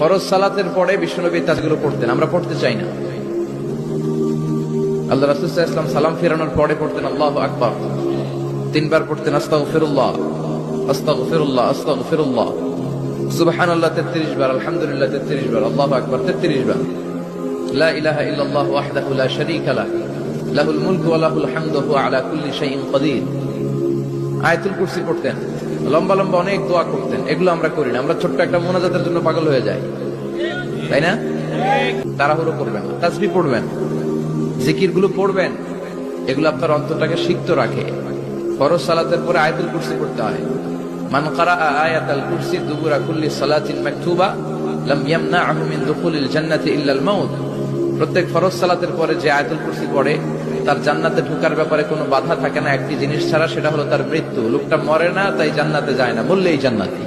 ফরজ সালাতের পরে বিশ্বনবী তাসবিহগুলো পড়তেন, আমরা পড়তে চাই না। আল্লাহ রাসূল সাল্লাল্লাহু আলাইহি ওয়াসাল্লাম সালাম ফেরানোর পরে পড়তেন আল্লাহু আকবার, 3 বার পড়তেন আস্তাগফিরুল্লাহ আস্তাগফিরুল্লাহ আস্তাগফিরুল্লাহ, সুবহানাল্লাহ 33 বার, আলহামদুলিল্লাহ 33 বার, আল্লাহু আকবার 33 বার, লা ইলাহা ইল্লাল্লাহ ওয়াহদাহু লা শারীকা লাহু লাহুল মুলকু ওয়া লাহুল হামদু ওয়া হুয়া আলা কুল্লি শাইইন কাদির। আয়াতুল কুরসি পড়তেন, লম্বা লম্বা অনেক দোয়া করতেন। এগুলো আমরা করি না, আমরা ছোট্ট একটা মোনাজাতের জন্য পাগল হয়ে যাই, তাই না? তাড়াহুড়ো করবেন না, তাসবিহ পড়বেন, জিকিরগুলো পড়বেন, এগুলো আপনার অন্তরটাকে সিক্ত রাখে। ফরজ সালাতের পরে আয়াতুল কুরসি পড়তে হয়। মান ক্বারাআ আয়াতাল কুরসি দুবুরা কুল্লি সালাতিন মাকতুবা লাম ইয়ামনাহু মিন দুখুলিল জান্নাতি ইল্লাল মাউত। প্রত্যেক ফরজ সালাতের পরে যে আয়াতুল কুরসি পড়ে তার জান্নাতে ঢোকার ব্যাপারে কোনো বাধা থাকে না একটি জিনিস ছাড়া, সেটা হলো তার মৃত্যু। লোকটা মরে না, তাই জান্নাতে যায় না, বললেই জান্নাতি।